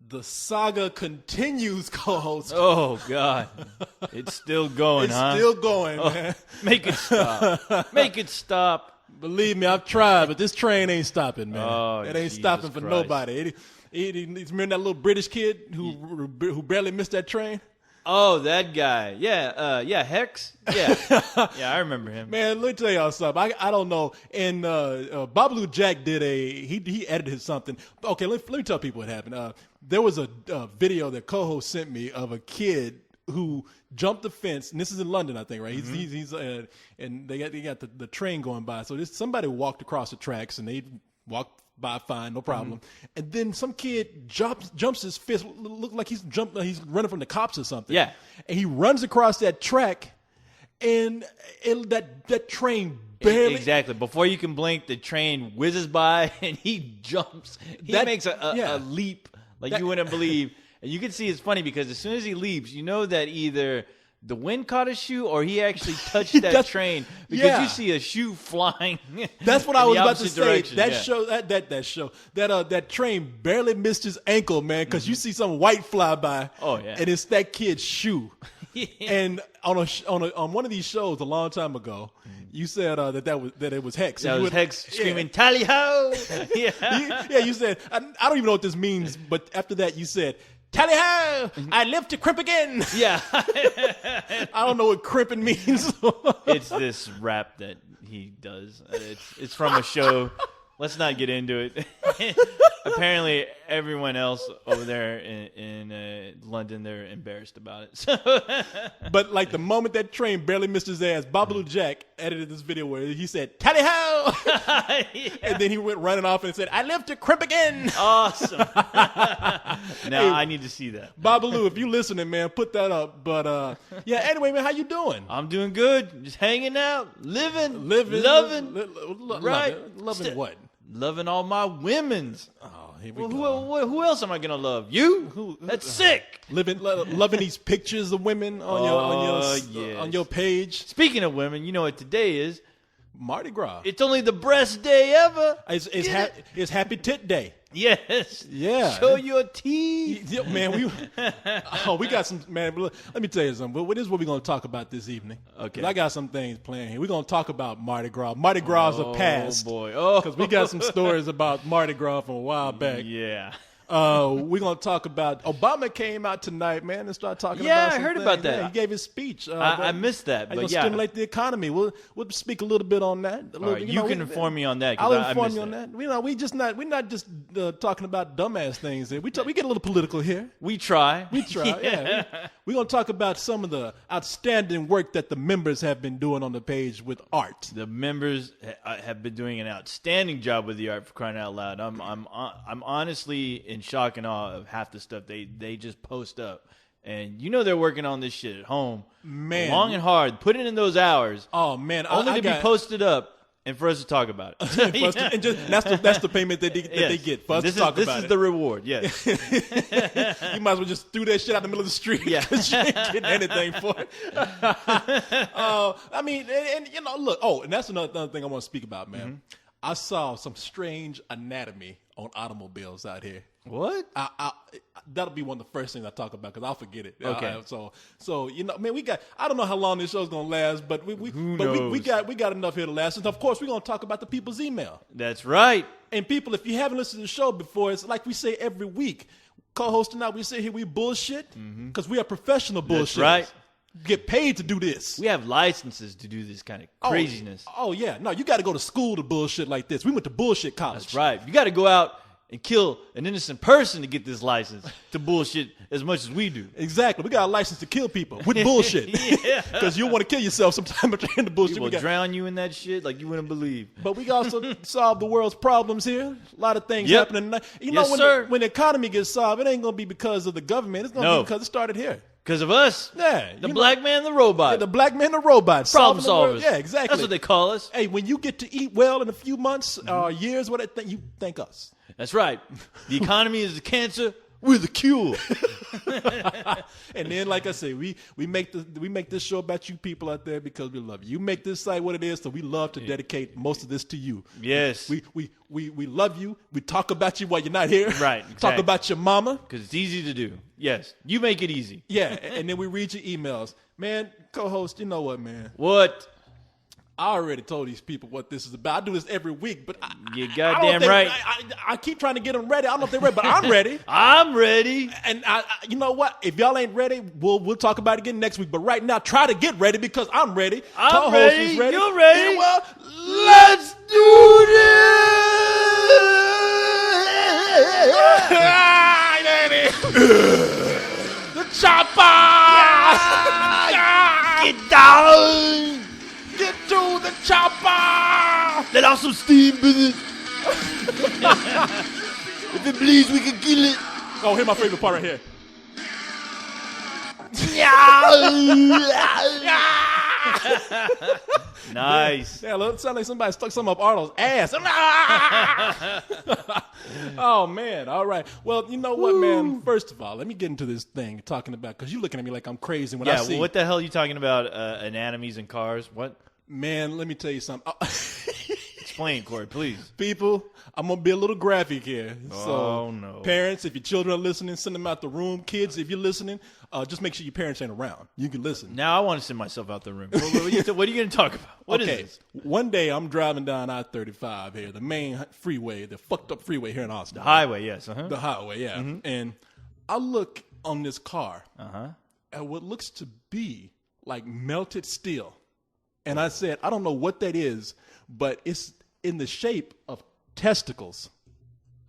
The saga continues, co-host. Oh, God. It's still going, It's huh? still going, man. Make it stop. Make it stop. Believe me, I've tried, but this train ain't stopping, man. Oh, it ain't Jesus stopping for Christ. nobody. He's remember that little British kid who barely missed that train? Oh, that guy. Yeah, Hex. Yeah. Yeah, I remember him. Man, let me tell y'all something. I don't know. And Babalu Jack did he edited something. Okay, let me tell people what happened. There was a video that co-host sent me of a kid who jumped the fence, and this is in London, I think, right? Mm-hmm. He's and they got the train going by. So somebody walked across the tracks, and they walked by fine, no problem. Mm-hmm. And then some kid jumps his fist, look like he's running from the cops or something. Yeah. And he runs across that track, and that train barely. Exactly. Before you can blink, the train whizzes by, and he jumps. He makes a leap like you wouldn't believe. And you can see it's funny because as soon as he leaps, you know that either the wind caught his shoe or he actually touched that train because you see a shoe flying. That's what I was about to say. Direction. That train barely missed his ankle, man, because you see some white fly by. Oh, yeah. And it's that kid's shoe. And on one of these shows a long time ago, you said that it was Hex. That was Hex screaming "Tally ho!" Yeah, you said I don't even know what this means, but after that you said "Tally ho! I live to crimp again." Yeah. I don't know what crimping means. It's this rap that he does. It's from a show. Let's not get into it. Apparently, everyone else over there in London, they're embarrassed about it. So But like the moment that train barely missed his ass, Babalu Jack edited this video where he said, "Tally ho!" And then he went running off and said, "I live to crimp again." Awesome. Now I need to see that. Babalu, if you listening, man, put that up. But yeah, anyway, man, how you doing? I'm doing good. Just hanging out, living, loving. Loving what? Loving all my women's. Oh, here we Well, go. who else am I gonna love? You? That's sick. Loving these pictures of women on your page. Speaking of women, you know what today is? Mardi Gras. It's only the breast day ever. It's Happy Tit Day. Yes. Yeah. Show your teeth. Yeah, man, we got some, man, let me tell you something. This is what we're going to talk about this evening. Okay. 'Cause I got some things planned here. We're going to talk about Mardi Gras. Mardi Gras of past. Oh, boy. Oh. Because we got some stories about Mardi Gras from a while back. Yeah. We're going to talk about, Obama came out tonight, man, and started talking about Yeah, I some heard things. about that. Yeah, he gave his speech. I missed that, How but you yeah. stimulate the economy. We'll speak a little bit on that. All right, you can inform me on that. 'Cause I'll I inform missed you on that. We're not just talking about dumbass things here. We get a little political here. We try. We try, yeah. We're going to talk about some of the outstanding work that the members have been doing on the page with art. The members have been doing an outstanding job with the art, for crying out loud. I'm honestly in shock and awe of half the stuff they just post up. And you know they're working on this shit at home. Man. Long and hard. Put it in those hours. Oh, man. Only to be posted up and for us to talk about it. And that's the payment that they get for us to talk about it. This is the reward, yes. You might as well just threw that shit out in the middle of the street. Yeah. Because you ain't getting anything for it. I mean, and you know, look. Oh, and that's another thing I want to speak about, man. Mm-hmm. I saw some strange anatomy on automobiles out here. What? That'll be one of the first things I talk about because I'll forget it. Okay. So you know, man, I don't know how long this show's gonna last, but we got enough here to last. And of course, we're gonna talk about the people's email. That's right. And people, if you haven't listened to the show before, it's like we say every week. Co-hosting out, we sit here, we bullshit because we are professional bullshit. That's right. Get paid to do this. We have licenses to do this kind of craziness. Oh yeah, no, you got to go to school to bullshit like this. We went to bullshit college. That's right. You got to go out and kill an innocent person to get this license to bullshit as much as we do. Exactly. We got a license to kill people with bullshit. Yeah. Because you want to kill yourself sometime if you're in the bullshit. People drown you in that shit like you wouldn't believe. But we also solve the world's problems here. A lot of things Yep. happening. You Yes, know, sir. when the economy gets solved, it ain't going to be because of the government. It's going to be because it started here. Because of us. Yeah. The black man, the robot. Yeah, the black man, the robot. Problem solving the world. solvers. Yeah, exactly. That's what they call us. Hey, when you get to eat well in a few months or years, you thank us. That's right. The economy is the cancer. We're the cure. And then, like I say, we make this show about you people out there because we love you. You make this site what it is, so we love to dedicate most of this to you. Yes. We love you. We talk about you while you're not here. Right. Talk Exactly. about your mama. Because it's easy to do. Yes. You make it easy. Yeah, and then we read your emails. Man, co-host, you know what, man? What? I already told these people what this is about. I do this every week, but You I don't goddamn think- right. I keep trying to get them ready. I don't know if they're ready, but I'm ready. I'm ready. And you know what? If y'all ain't ready, we'll talk about it again next week. But right now, try to get ready because I'm ready. I'm Co-host ready. is ready. You're ready. Yeah, well, let's do this. The chopper. Get down. Get to the chopper. Let off some steam, baby. If it bleeds, we can kill it. Oh, here's my favorite part right here. Nice. Yeah, it sounds like somebody stuck something up Arnold's ass. Oh, man. All right. Well, you know what, man? First of all, let me get into this thing talking about, because you're looking at me like I'm crazy when I Yeah, see. what the hell are you talking about? Anatomies and cars? What? Man, let me tell you something. Explain, Corey, please. People, I'm going to be a little graphic here. So, Oh, no. Parents, if your children are listening, send them out the room. Kids, if you're listening, just make sure your parents ain't around. You can listen. Now I want to send myself out the room. What are you going to talk about? What is this? One day I'm driving down I-35 here, the main freeway, the fucked up freeway here in Austin. Highway, yes. Uh-huh. The highway, yeah. And I look on this car at what looks to be like melted steel. And I said, I don't know what that is, but it's in the shape of testicles.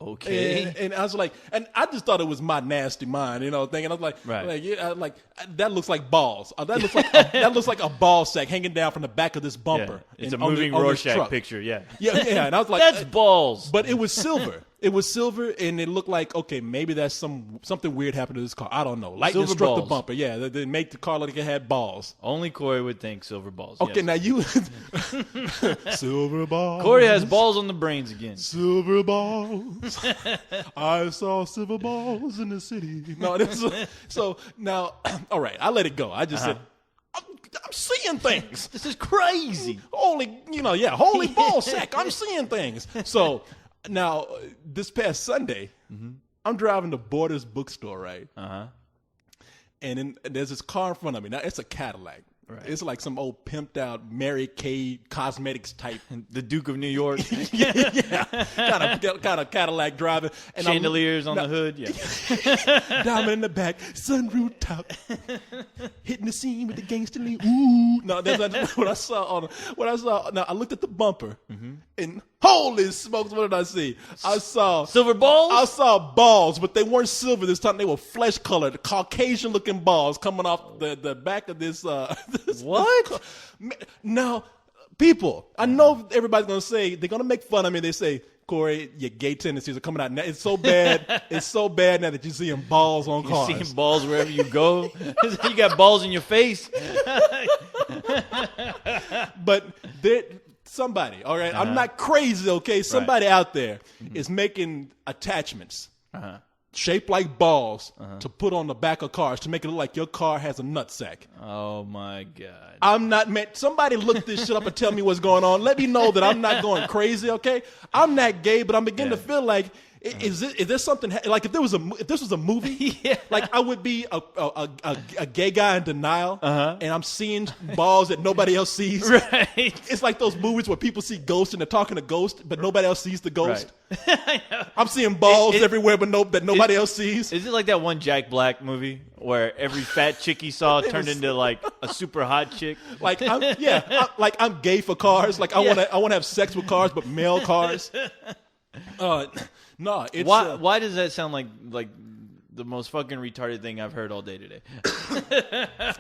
Okay. And I was like, and I just thought it was my nasty mind, thinking. I was like, Right. that looks like balls. That looks like a ball sack hanging down from the back of this Yeah. bumper. It's and a moving on this Rorschach truck. picture, yeah. Yeah, and I was like, That's balls. but it was silver. It was silver, and it looked like, okay, maybe that's something weird happened to this car. I don't know. Lightning Silver struck the balls. bumper. Yeah, they make the car like it had balls. Only Corey would think silver balls. Okay, yes. now you silver balls. Corey has balls on the brains again. Silver balls. I saw silver balls in the city. No, so now, all right, I let it go. I just said, I'm seeing things. This is crazy. Holy ball sack. I'm seeing things. So now, this past Sunday, I'm driving to Borders bookstore, right? And there's this car in front of me. Now, it's a Cadillac. Right. It's like some old pimped out Mary Kay Cosmetics type. The Duke of New York. Yeah, kind of Cadillac driving. And Chandeliers on the hood. Yeah. diamond in the back, sunroof top, hitting the scene with the gangster lean. Ooh, no, that's not what I saw. Now I looked at the bumper, and holy smokes, what did I see? I saw Silver balls? I saw balls, but they weren't silver this time. They were flesh colored, Caucasian looking balls coming off the back of this. What? Now, people, I know everybody's gonna say they're gonna make fun of me. They say, Corey, your gay tendencies are coming out now. It's so bad. It's so bad now that you're seeing balls on cars. You're seeing balls wherever you go. You got balls in your face. But somebody, all right, I'm not crazy, okay? Somebody out there is making attachments shaped like balls to put on the back of cars to make it look like your car has a nutsack. Oh, my God. I'm not meant. Somebody look this shit up and tell me what's going on. Let me know that I'm not going crazy, okay? I'm not gay, but I'm beginning to feel like, is there something, like if this was a movie, like I would be a gay guy in denial, and I'm seeing balls that nobody else sees. Right. It's like those movies where people see ghosts and they're talking to ghosts, but nobody else sees the ghost. I'm seeing balls everywhere, but that nobody else sees. Is it like that one Jack Black movie where every fat chick he saw turned into like a super hot chick? Like I'm gay for cars. Like I want to have sex with cars, but male cars. No, it's Why does that sound like the most fucking retarded thing I've heard all day today?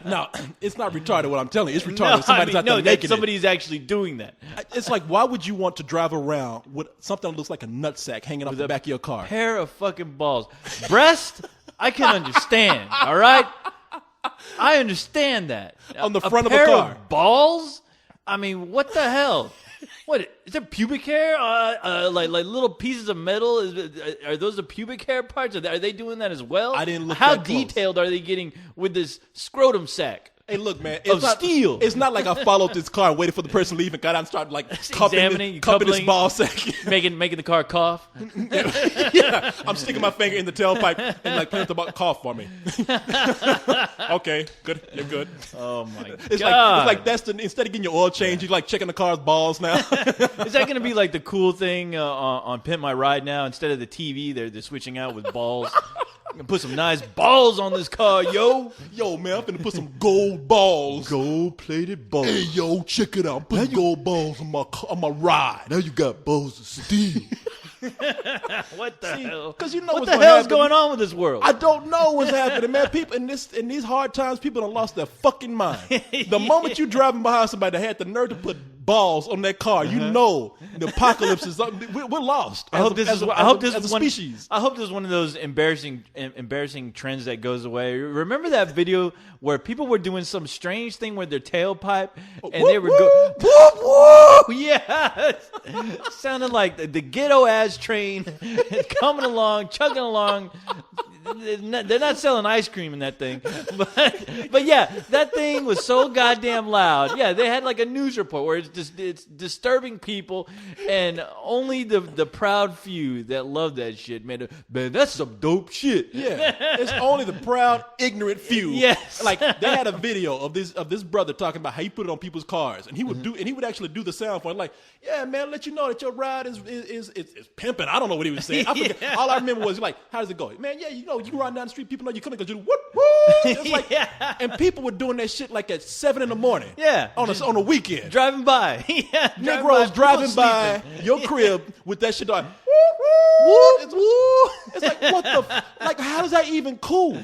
no, it's not retarded. What I'm telling you, it's retarded. Somebody's out there that making somebody's actually doing that. It's like, why would you want to drive around with something that looks like a nutsack hanging off the back of your car? Pair of fucking balls, breast. I can understand. All right, I understand that On the front of a pair car. of balls. I mean, what the hell? What is there pubic hair? Like little pieces of metal? Are those the pubic hair parts? Are they doing that as well? I didn't look How that close. detailed are they getting with this scrotum sack? Hey, look, man. Of steel. It's not like I followed this car and waited for the person to leave and got out and started like Examining, cupping his coupling. ball sack. making the car cough. Yeah, I'm sticking my finger in the tailpipe and like playing the cough for me. Okay, good. You're good. Oh my It's god! like that's the instead of getting your oil change, you're like checking the car's balls now. Is that going to be like the cool thing on Pimp My Ride now? Instead of the TV, they're switching out with balls. Put some nice balls on this car, yo. Yo, man, I'm finna put some gold balls. Gold-plated balls. Hey, yo, check it out. I'm putting gold balls on my ride. Now you got balls of steel. What the hell? 'Cause you know what what's the gonna hell's happen. going on with this world? I don't know what's happening, man. People in these hard times, people done lost their fucking mind. The moment you driving behind somebody that had the nerve to put balls on that car, you know the apocalypse is up. We're lost. I hope this is a one species. I hope this is one of those embarrassing trends that goes away. Remember that video where people were doing some strange thing with their tailpipe and they were going whoop whoop, yeah, sounded like the ghetto ass train coming along, chugging along. They're not selling ice cream in that thing, but yeah, that thing was so goddamn loud. Yeah, they had like a news report where it's disturbing people, and only the proud few that love that shit man, that's some dope shit. Yeah, it's only the proud, ignorant few. Yes. Like they had a video of this brother talking about how he put it on people's cars, and he would actually do the sound for it. Like, yeah, man, let you know that your ride is pimping. I don't know what he was saying. I forget. Yeah. All I remember was like, how does it go, man? Yeah, you know, you ride down the street, people know you couldn't go do whoop whoop. It's like, Yeah. and people were doing that shit like at 7 a.m. Yeah. on a weekend. Driving by, yeah, Negroes driving people by sleeping. your crib with that shit on. It's like, what the? Like, how is that even cool?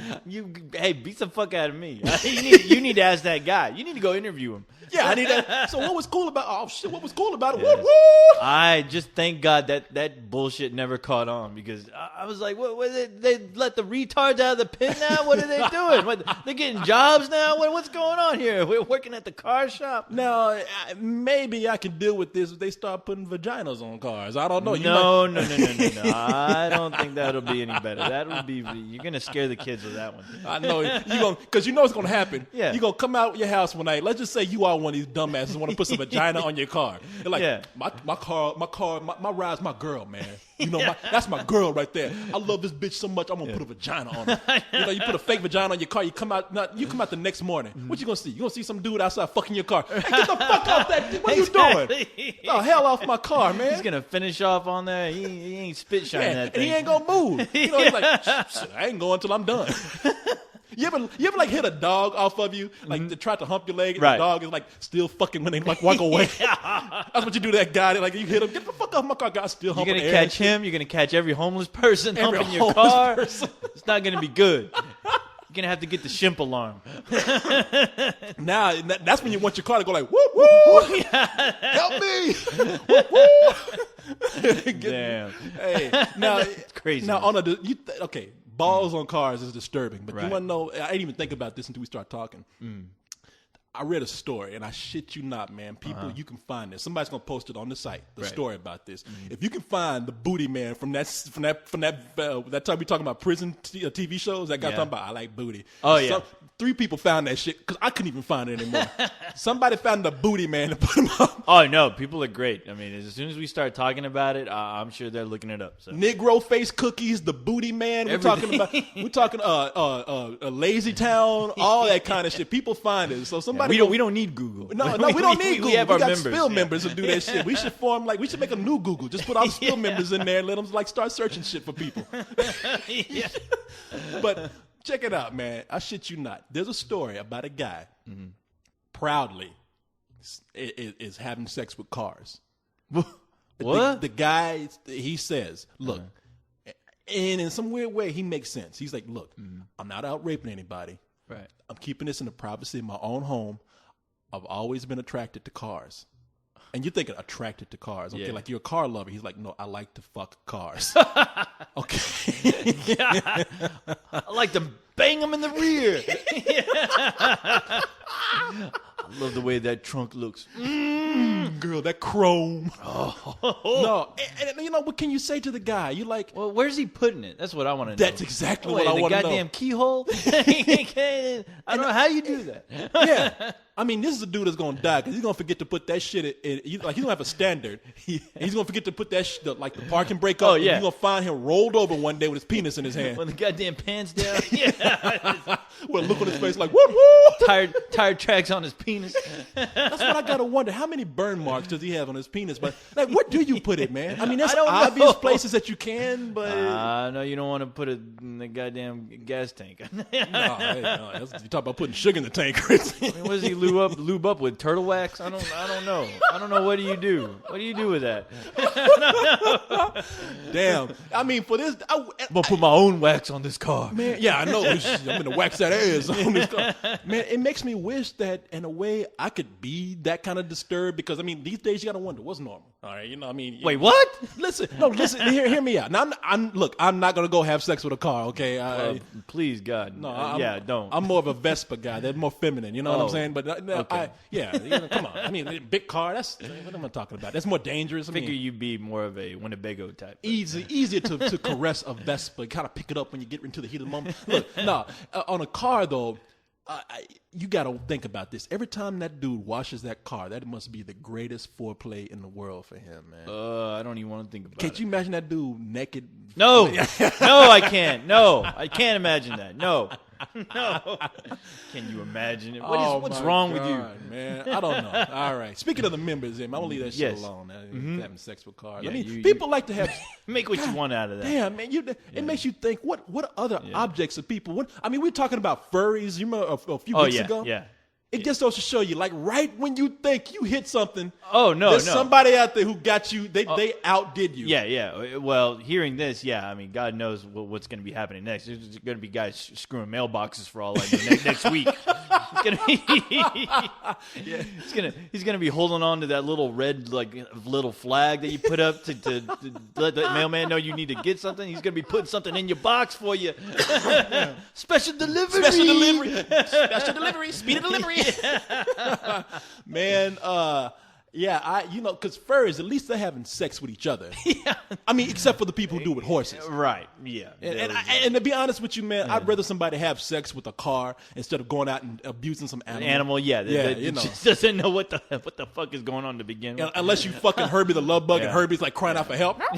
Hey, beat the fuck out of me. You need to ask that guy. You need to go interview him. Yeah, I need that. So what was cool about? Oh shit, what was cool about it? Yes. Woo woo! I just thank God that bullshit never caught on, because I was like, what they let the retards out of the pit now? What are they doing? They're getting jobs now? What's going on here? We're working at the car shop. Now, maybe I can deal with this if they start putting vaginas on cars. I don't know. No. I don't think that'll be any better. That would be, you're gonna scare the kids with that one. I know because you know it's gonna happen. Yeah. You're gonna come out your house one night. Let's just say you are one of these dumbasses who want to put some vagina on your car. They're like, Yeah. my ride's my girl, man. You know, that's my girl right there. I love this bitch so much. I'm gonna put a vagina on her. You know, you put a fake vagina on your car. You come out the next morning. What you gonna see? You gonna see some dude outside fucking your car? Hey, get the fuck off that! What are you doing? The hell off my car, man! He's gonna finish off on there. He ain't spit shining that and thing. he ain't gonna move. You know, he's like, shit, I ain't going till I'm done. You ever like hit a dog off of you, like to try to hump your leg, and Right. the dog is like still fucking when they like walk away. That's what you do to that guy. Like you hit him, get the fuck off my car, guy still You're humping gonna the air. catch him. You're gonna catch every homeless person Every humping your homeless car. person. It's not gonna be good. You're gonna have to get the shimp alarm. Now that's when you want your car to go like whoop whoop, help me, whoop whoop. Damn. Hey, now crazy. Now okay, balls on cars is disturbing, but you Right. want to know? I didn't even think about this until we start talking. I read a story, and I shit you not, man. People, you can find this. Somebody's gonna post it on the site. The Right. story about this. If you can find the booty man from that time we talking about prison TV shows, that guy Yeah. talking about I like booty. Oh, yeah. 3 people found that shit because I couldn't even find it anymore. Somebody found the booty man and put him up. Oh no, people are great. I mean, as soon as we start talking about it, I'm sure they're looking it up. So. Negro face cookies, the booty man. We're talking Lazy Town, all that kind of shit. People find it. So somebody We don't need Google. No, we don't need Google. We have our got members. Spill members who do that shit. We should make a new Google. Just put our Spill members in there and let them like start searching shit for people. Yeah. But check it out, man. I shit you not. There's a story about a guy proudly is having sex with cars. What? The guy, he says, look, and in some weird way, he makes sense. He's like, look, I'm not out raping anybody. Right. I'm keeping this in the privacy of my own home. I've always been attracted to cars. And you're thinking attracted to cars. Okay, Yeah. like you're a car lover. He's like, no, I like to fuck cars. Okay. I like to bang them in the rear. Love the way that trunk looks. Girl, that chrome. No, and you know what can you say to the guy? You like, Well, where's he putting it? That's what I want to know. that's exactly what I want to know. The goddamn keyhole? I don't know how you do that. Yeah, I mean, this is a dude that's gonna die because he's gonna forget to put that shit in. Like he's gonna have a standard. He's gonna forget to put that like the parking brake up. Oh, yeah. You're gonna find him rolled over one day with his penis in his hand. When the goddamn pants down. Yeah. With a look on his face like, whoop whoop. Tired tracks on his penis. That's what I gotta wonder. How many burn marks does he have on his penis? But like, where do you put it, man? I mean, there's I don't obvious know. places that you can, but No, you don't want to put it in the goddamn gas tank. no, you talk about putting sugar in the tank. I mean, what does he lube up with? Turtle wax? I don't know. I don't know. What do you do? What do you do with that? Damn. I mean, for this, I'm gonna put my own wax on this car. man, yeah, I know. I'm gonna wax that ass on this car. Man, it makes me wish that in a way I could be that kind of disturbed because I mean these days you gotta wonder what's normal. All right, you know, I mean, Wait, what? listen, hear me out. Now, look, I'm not gonna go have sex with a car. Okay, Please, God. no, don't. I'm more of a Vespa guy. They're more feminine. You know what I'm Oh, saying? But okay. come on. I mean, big car. That's what am I talking about? That's more dangerous. I Figure mean, you'd be more of a Winnebago type. easier to caress a Vespa. Kind of pick it up when you get into the heat of the moment. Look, no, on a car though. You got to think about this. Every time that dude washes that car, that must be the greatest foreplay in the world for him, man. I don't even want to think about Can't it. you imagine that dude naked? No, no, I can't. No, I can't imagine that. No. Can you imagine it? What's my wrong with you? God, man? I don't know. All right. Speaking of the members, I'm gonna leave that shit Yes. alone. Having sex with cars. Yeah, I mean, you- people like to have. Make what you want out of that. Damn, man, it makes you think. What other objects of people? I mean, we're talking about furries. You remember a few weeks ago? Yeah. It just goes to show you, like, right when you think you hit something, Oh, no, there's no. somebody out there who got you. They outdid you. Yeah. Well, hearing this, I mean, God knows what's going to be happening next. There's going to be guys screwing mailboxes for all I know next week. It's going to be, he's going to be holding on to that little red, like, little flag that you put up to let the mailman know you need to get something. He's going to be putting something in your box for you. Special delivery. Special delivery, speed of delivery. Man, because furries, at least they're having sex with each other. Yeah. I mean, except for the people who do it with horses. Right, yeah. And to be honest with you, man, I'd rather somebody have sex with a car instead of going out and abusing some animal. That you know. just doesn't know what the fuck is going on to begin with. Unless you fucking Herbie the love bug and Herbie's like crying out for help. Man,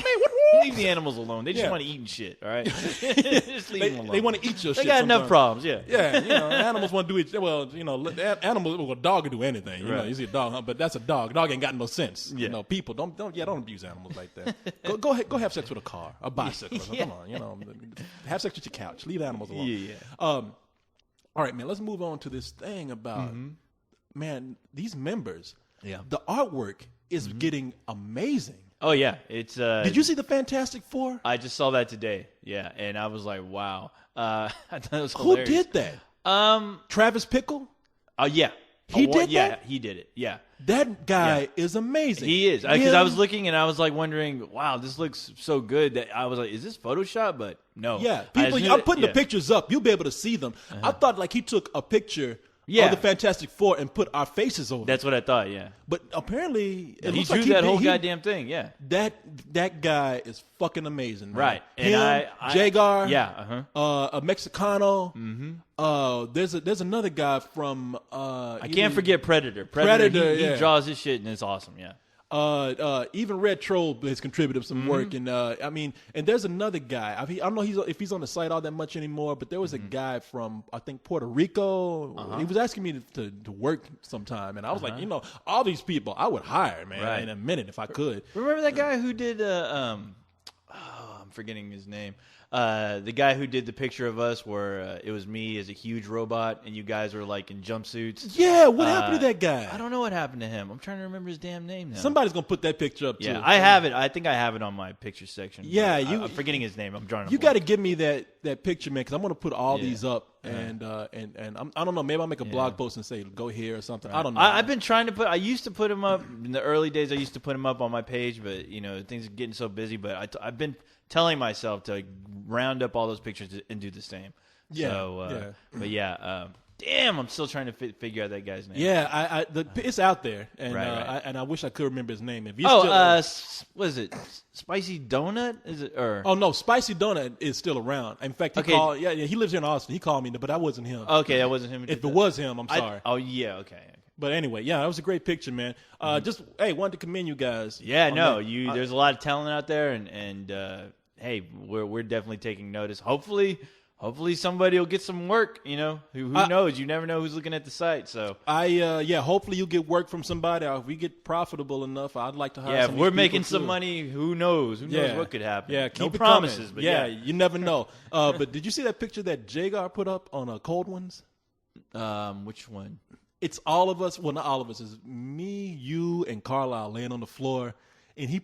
Leave the animals alone. They just want to eat and shit, all right? Just leave them alone. They want to eat your They shit. got enough sometimes. problems, yeah. Yeah, animals want to do it. Well, animals, a dog can do anything. You know, you see a dog, but that's a dog. Dog ain't got no sense. Yeah. You know, people don't abuse animals like that. Go ahead, go have sex with a car, a bicycle. Yeah. Come on, have sex with your couch. Leave animals alone. Yeah. All right, man. Let's move on to this thing about man. These members. Yeah. The artwork is getting amazing. Oh, yeah. It's. Did you see the Fantastic Four? I just saw that today, yeah, and I was like, wow. I thought it was Who hilarious. did that? Travis Pickle. Oh, yeah. He did yeah, that? he did it, yeah. That guy is amazing. He is. Because I Him- was looking and I was like wondering, wow, this looks so good that I was like, is this Photoshop? But no. Yeah, I people. just knew I'm that- putting yeah. the pictures up. You'll be able to see them. I thought like he took a picture Yeah. of the Fantastic Four and put our faces over. That's what I thought, yeah. But apparently, it He looks drew like that whole goddamn thing, yeah. That guy is fucking amazing, man. Right. And Him, I Jagar, yeah, a Mexicano. There's another guy from. I can't forget Predator. Predator, he yeah. draws his shit and it's awesome, yeah. Even Red Troll has contributed some work, and I mean, and there's another guy. I don't know if he's on the site all that much anymore, but there was a guy from I think Puerto Rico. He was asking me to work sometime, and I was like, all these people I would hire, man, Right. in a minute if I could. Remember that guy who did I'm forgetting his name. The guy who did the picture of us where it was me as a huge robot and you guys were like in jumpsuits. Yeah, what happened to that guy? I don't know what happened to him. I'm trying to remember his damn name now. Somebody's gonna put that picture up too. Yeah, I have it. I think I have it on my picture section. Yeah, but you- I'm forgetting his name. I'm drawing. You got to give me that picture, man, because I'm gonna put all Yeah. these up, and I don't know. Maybe I'll make a blog post and say go here or something. I don't know. I've been trying to put. I used to put him up in the early days. I used to put him up on my page, but things are getting so busy. But I've been telling myself to round up all those pictures and do the same. Yeah, So, yeah. but yeah, Damn, I'm still trying to figure out that guy's name. Yeah, it's out there, and Right. I wish I could remember his name. If What is it? Spicy Donut? Is it or? Oh no, Spicy Donut is still around. In fact, he Okay. called. Yeah, he lives here in Austin. He called me, but that wasn't him. Okay, that wasn't him. If it was him, I'm sorry. Okay. But anyway, yeah, that was a great picture, man. Just wanted to commend you guys. Yeah, on no, that. there's a lot of talent out there, and hey, we're definitely taking notice. Hopefully somebody will get some work. You know, who knows? You never know who's looking at the site. So hopefully you'll get work from somebody. Or if we get profitable enough, I'd like to hire. yeah, some if of we're these making people, some too. money, who knows? Who knows what could happen? Yeah, keep no it promises, coming. but yeah, you never know. But did you see that picture that Jagar put up on Cold Ones? Which one? It's all of us. Well, not all of us. It's me, you, and Carlisle laying on the floor, and he.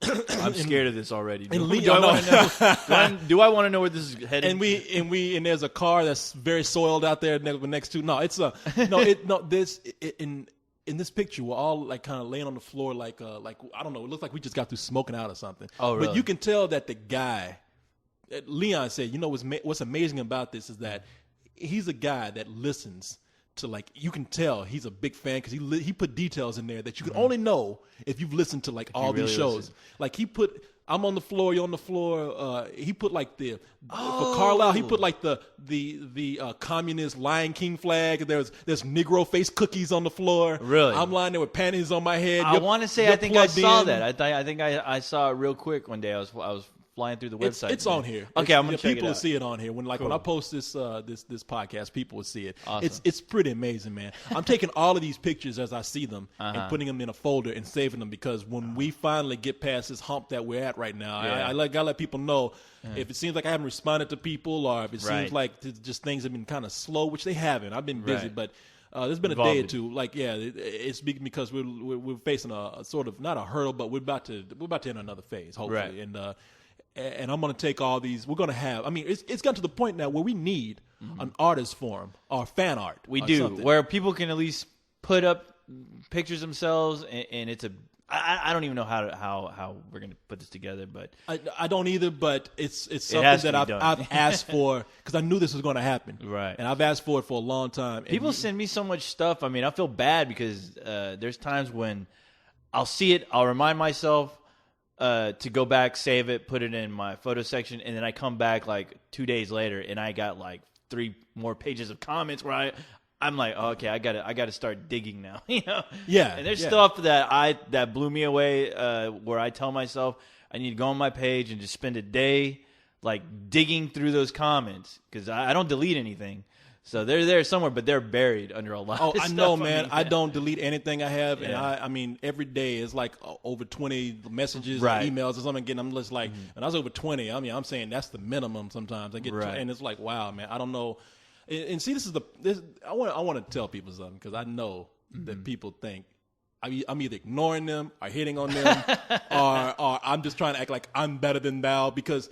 I'm scared of this already. Do Lee- I no. want to know? Do I want to know where this is headed? And there's a car that's very soiled out there next to. No, it's in this picture we're all like kind of laying on the floor like I don't know. It looks like we just got through smoking out or something. Oh, really? But you can tell that the guy, Leon said, what's amazing about this is that he's a guy that listens to, like, you can tell he's a big fan because he put details in there that you can only know if you've listened to like all these really shows. listen. Like he put, I'm on the floor, you're on the floor. He put like for Carlisle, he put like the communist Lion King flag. There's Negro face cookies on the floor. Really? I'm lying there with panties on my head. I want to say you're I think I plugged saw in. that. I think I saw it real quick one day. I was flying through the website. It's on here. Okay, I'm gonna check it people will out. see it on here. When Cool. I post this podcast, people will see it. Awesome. It's pretty amazing, man. I'm taking all of these pictures as I see them and putting them in a folder and saving them because when we finally get past this hump that we're at right now, Yeah. I gotta let people know if it seems like I haven't responded to people or if it Right. seems like just things have been kind of slow, which they haven't. I've been busy, Right. but. There's been a day or two, like it's because we're facing a sort of not a hurdle, but we're about to enter another phase, hopefully, Right. and I'm going to take all these. We're going to have. I mean, it's gotten to the point now where we need an artist forum or fan art. We or do, something. where people can at least put up pictures themselves, and it's a. I don't even know how we're gonna put this together, but I don't either, but it's something has to that be I've done. asked for because I knew this was going to happen. Right. And I've asked for it for a long time. And people send me so much stuff. I mean, I feel bad because there's times when I'll see it, I'll remind myself to go back, save it, put it in my photo section, and then I come back like 2 days later, and I got like 3 more pages of comments where I'm like, oh, okay, I gotta start digging now, you know? Yeah, And there's yeah. stuff that blew me away where I tell myself I need to go on my page and just spend a day like digging through those comments because I don't delete anything. So they're there somewhere, but they're buried under a lot Oh, of I stuff. know, man. mean, I don't delete anything I have, and Yeah. I mean, every day is like over 20 messages, Right. or emails, or something. Again, I'm just like, and I was over 20. I mean, I'm saying that's the minimum. Sometimes I get, Right. and it's like, wow, man. I don't know. And see, I want to tell people something because I know that people think I'm either ignoring them or hitting on them, or I'm just trying to act like I'm better than thou. Because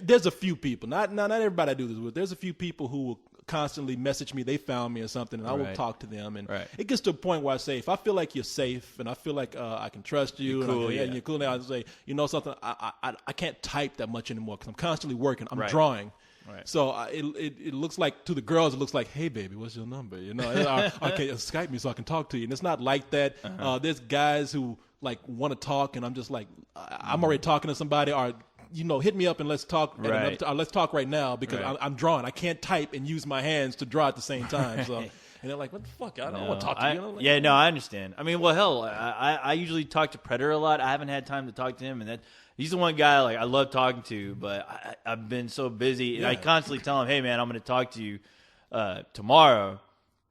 there's a few people, not everybody I do this with. There's a few people who will constantly message me. They found me or something, and I will Right. talk to them. And Right. it gets to a point where I say, if I feel like you're safe and I feel like I can trust you, You're cool, and yeah. you're cool, now I say, you know something, I can't type that much anymore because I'm constantly working. I'm Right. drawing. Right. So it looks like to the girls, it looks like, hey baby, what's your number? You know, okay, Skype me so I can talk to you. And it's not like that. There's guys who like want to talk, and I'm just like, I'm already talking to somebody, or hit me up and let's talk. at Right. another or let's talk right now because Right. I'm drawing. I can't type and use my hands to draw at the same time. So, and they're like, what the fuck? I don't want to talk to you. Like, Yeah, no, I understand. I mean, well, hell, I usually talk to Predator a lot. I haven't had time to talk to him, and he's the one guy like I love talking to, but I've been so busy, and I Yeah. constantly tell him, "Hey, man, I'm going to talk to you tomorrow,"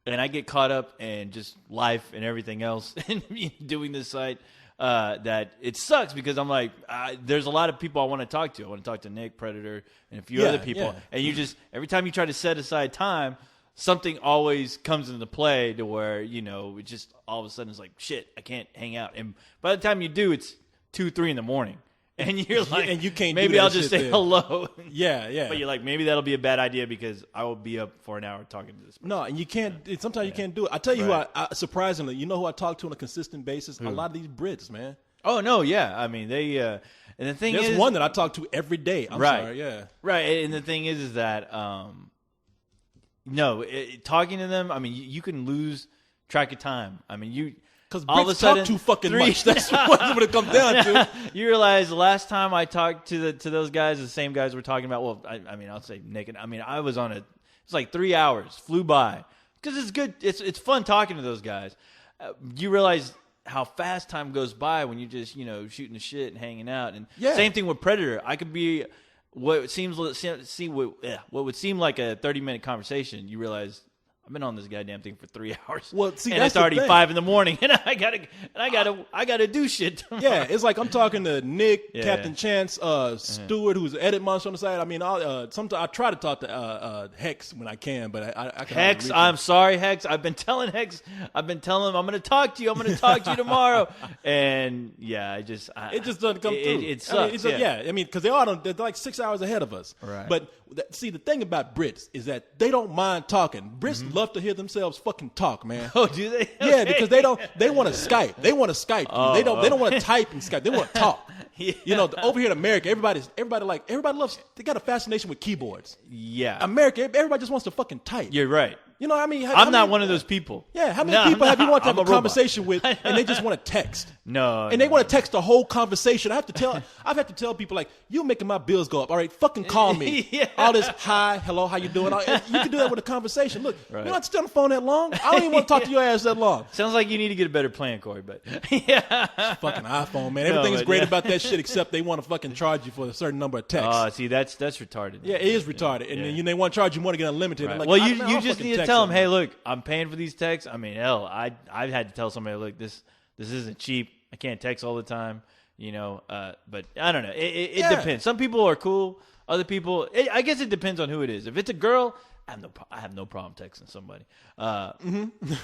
and I get caught up in just life and everything else, and doing this site. That it sucks because I'm like, there's a lot of people I want to talk to. I want to talk to Nick, Predator, and a few Yeah, other people, yeah. and you just every time you try to set aside time. Something always comes into play to where, it just all of a sudden it's like, shit, I can't hang out. And by the time you do, it's 2-3 in the morning. And you're like, and you can't do maybe that I'll just shit say then. hello. yeah. But you're like, maybe that'll be a bad idea because I will be up for an hour talking to this person. No, and you can't. Sometimes you can't do it. I tell you Right. who I surprisingly, you know who I talk to on a consistent basis? A lot of these Brits, man. Oh, no, yeah. I mean, they, and the thing There's is. one that I talk to every day. I'm Right. sorry, yeah. Right. And the thing is that, No, talking to them, I mean, you can lose track of time. I mean, because all of a Brits sudden talk too fucking much. That's what it comes down to. You realize the last time I talked to those guys, the same guys we're talking about. Well, I mean, I'll say naked. I mean, I was on it's like 3 hours flew by because it's good. It's fun talking to those guys. You realize how fast time goes by when you just shooting the shit and hanging out. And same thing with Predator. I could be what would seem like a 30-minute conversation. You realize I've been on this goddamn thing for 3 hours. Well, see, and that's it's already the thing. 5 a.m, and I gotta do shit tomorrow. Yeah, it's like I'm talking to Nick, Captain Chance, Stewart, who's an edit monster on the side. I mean, sometimes I try to talk to Hex when I can, but I can Hex, I'm sorry, Hex. I've been telling him I'm going to talk to you. I'm going to talk to you tomorrow. And it just doesn't come through. It sucks. I mean, because they're like 6 hours ahead of us. Right. But see, the thing about Brits is that they don't mind talking. Brits love to hear themselves fucking talk, man. Oh, do they? Yeah, because they want to Skype. They want to Skype. They don't want to type and Skype. They want to talk. Yeah. Over here in America, everybody loves. They got a fascination with keyboards. Yeah. America, everybody just wants to fucking type. You're right. You know what I mean? I'm not one of those people. Yeah, how many people have you want to have I'm a conversation with and they just want to text? No. And they want to text the whole conversation. I've had to tell people, like, you're making my bills go up. All right, fucking call me. Yeah. All this, hi, hello, how you doing? You can do that with a conversation. Look, Right. you don't have to stay on the phone that long. I don't even want to talk to your ass that long. Sounds like you need to get a better plan, Corey, but yeah. Fucking iPhone, man. Everything's great about that shit except they want to fucking charge you for a certain number of texts. See, that's retarded. Yeah, it is retarded. And then they want to charge you more to get unlimited. Right. I'm like, Well, I'll you just fucking need to text tell them, them. hey, look, I'm paying for these texts. I mean, hell, I've had to tell somebody, look, this isn't cheap. I can't text all the time, but I don't know. It depends. Some people are cool. Other people, I guess it depends on who it is. If it's a girl, I have no problem texting somebody,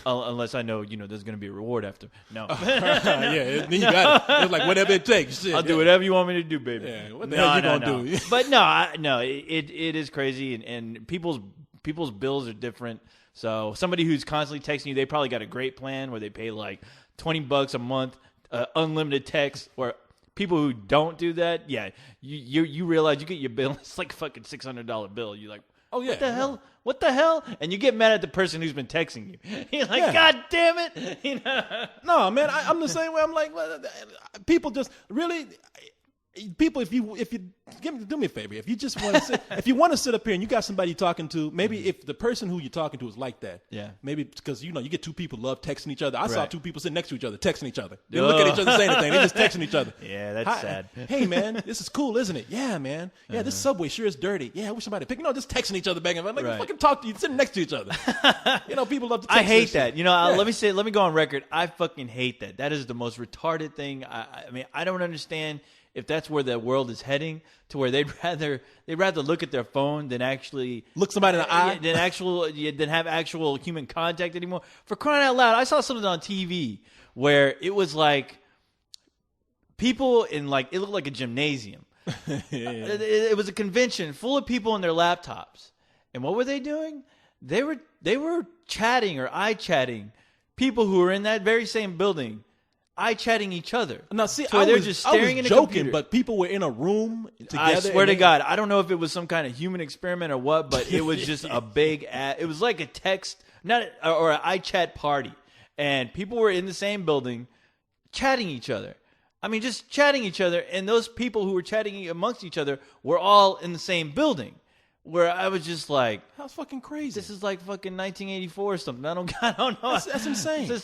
unless I know there's going to be a reward after. No, yeah, you got it. It's like whatever it takes. Shit, I'll do whatever you want me to do, baby. Yeah, what the hell you gonna do? But no, it is crazy, and people's bills are different. So somebody who's constantly texting you, they probably got a great plan where they pay like $20 a month, unlimited text. Or people who don't do that, you realize you get your bill, it's like a fucking $600 bill. You're like, oh yeah, what the hell? And you get mad at the person who's been texting you. You're like, God damn it! No, man, I'm the same way. I'm like, well, people just really. People, if you do me a favor, if you just want to if you want to sit up here and you got somebody you're talking to, maybe if the person who you're talking to is like that, maybe because you get two people love texting each other. I saw two people sitting next to each other texting each other. They don't look at each other, say anything. They just texting each other. Yeah, that's sad. Hey man, this is cool, isn't it? Yeah, man. Yeah, this subway sure is dirty. Yeah, I wish somebody pick. Just texting each other back and forth. Like fucking talk to you, sitting next to each other. People love to. Text I hate that. Let me go on record. I fucking hate that. That is the most retarded thing. I mean, I don't understand. If that's where the world is heading, to where they'd rather look at their phone than actually look somebody in the eye, than have actual human contact anymore. For crying out loud, I saw something on TV where it was like people in it looked like a gymnasium. It was a convention full of people in their laptops, and what were they doing? They were chatting or chatting people who were in that very same building. chatting each other. Now, see, so they're just staring I was at a joking, computer. but people were in a room together. I swear to God, I don't know if it was some kind of human experiment or what, but it was just a big ad. It was like a text, or an iChat party, and people were in the same building, chatting each other. I mean, just chatting each other, and those people who were chatting amongst each other were all in the same building. Where I was just like, "That's fucking crazy." This is like fucking 1984 or something. I don't know. That's insane. This is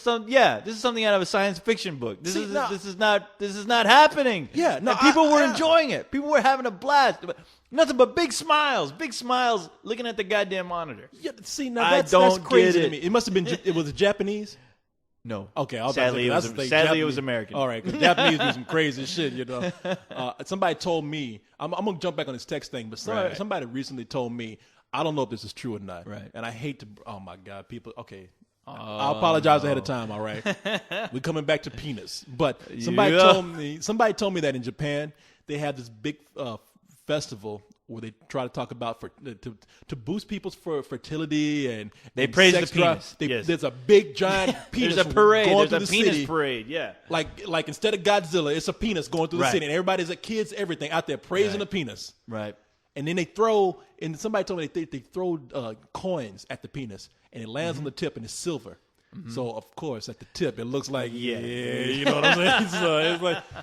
something out of a science fiction book. This is not happening. Yeah, no. And people were enjoying it. People were having a blast. Nothing but big smiles, looking at the goddamn monitor. Yeah, see, now that's crazy to me. It must have been. It was Japanese. No. Okay. Sadly, it was American. All right. Because Japanese do some crazy shit, you know. Somebody told me, I'm going to jump back on this text thing, but somebody recently told me, I don't know if this is true or not. Right. And I hate to, oh my God, people, okay. I apologize ahead of time, all right? We're coming back to penis. But somebody told me that in Japan, they have this big festival where they try to talk about to boost people's fertility and they praise sex the penis. Yes. There's a big giant penis. There's a parade. Going There's through a the penis city. parade. Yeah. Like instead of Godzilla, it's a penis going through the city, and everybody's kids, everything out there praising the penis. Right. And then they throw, and somebody told me they throw coins at the penis, and it lands on the tip, and it's silver. So of course, at the tip, it looks like you know what I'm saying. So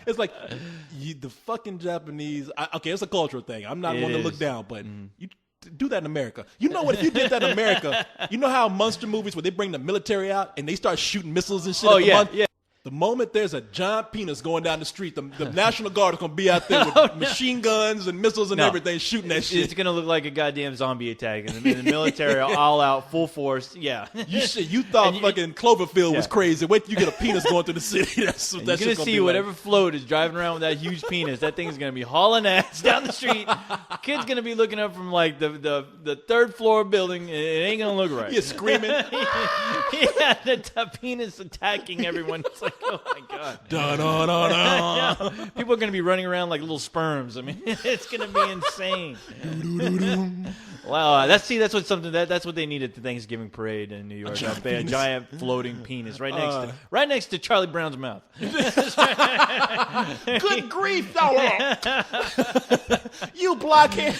it's like the fucking Japanese. Okay, it's a cultural thing. I'm not one to look down, but you do that in America. You know what? If you did that in America, you know how monster movies where they bring the military out and they start shooting missiles and shit. Oh, at the yeah, month? yeah. The moment there's a giant penis going down the street, the National Guard is going to be out there with machine guns and missiles and everything shooting that shit. It's going to look like a goddamn zombie attack. And the military all out, full force. Yeah. You thought fucking Cloverfield was crazy. Wait till you get a penis going through the city. That's what You're going to see whatever float is driving around with that huge penis. That thing is going to be hauling ass down the street. Kid's going to be looking up from like the third floor building. It ain't going to look right. You're screaming. Yeah, the penis attacking everyone. It's like, oh my God. People are going to be running around like little sperms. I mean, it's going to be insane. Wow, that's what they need at the Thanksgiving parade in New York. A giant floating penis right next to Charlie Brown's mouth. Good grief, though. You blockhead.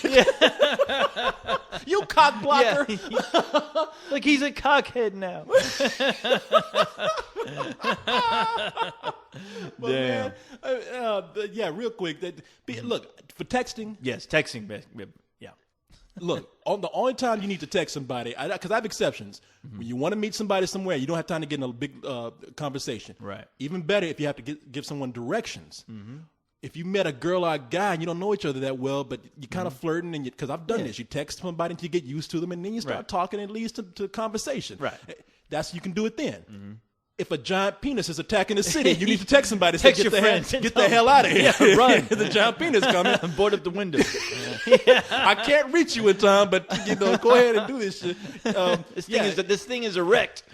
You cock blocker. Yeah. Like he's a cockhead now. Damn. Man, real quick. Look, for texting. Yes, texting. Yeah. Look, the only time you need to text somebody, because I have exceptions. When you want to meet somebody somewhere, you don't have time to get in a big conversation. Right. Even better if you have to give someone directions. If you met a girl or a guy and you don't know each other that well, but you're kind of flirting, and because I've done this, you text somebody until you get used to them, and then you start talking, and it leads to conversation. Right. You can do it then. If a giant penis is attacking the city, you need to text somebody to say, Text your friends. get the hell out of here. Yeah, run. The giant penis coming. Board up the window. I can't reach you in time, but go ahead and do this shit. This thing is erect.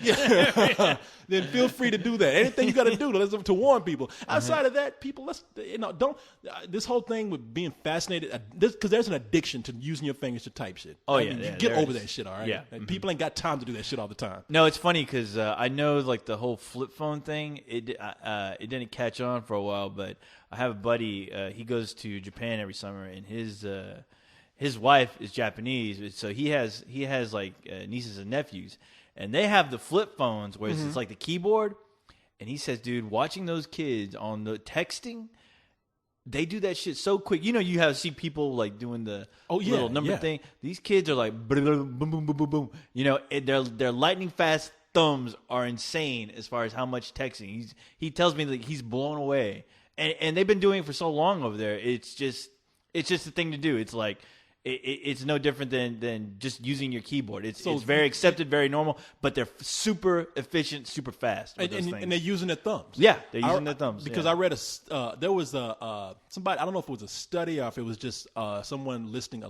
Then feel free to do that. Anything you got to do to warn people. Outside of that, people, don't. This whole thing with being fascinated, because there's an addiction to using your fingers to type shit. Oh, Get over that shit, all right? Yeah. People ain't got time to do that shit all the time. No, it's funny because I know like the whole flip phone thing. It didn't catch on for a while, but I have a buddy. He goes to Japan every summer, and his wife is Japanese, so he has like nieces and nephews, and they have the flip phones where it's like the keyboard. And he says, dude, watching those kids on the texting, they do that shit so quick. You see people like doing the little number thing. These kids are like boom, boom, boom, boom, boom. Their lightning fast thumbs are insane as far as how much texting. He tells me that he's blown away, and they've been doing it for so long over there. It's just the thing to do. It's like it's no different than just using your keyboard. It's very accepted, very normal, but they're super efficient, super fast with those things. And they're using their thumbs. Yeah, they're using their thumbs. Because I read there was somebody, I don't know if it was a study or if it was just someone listing a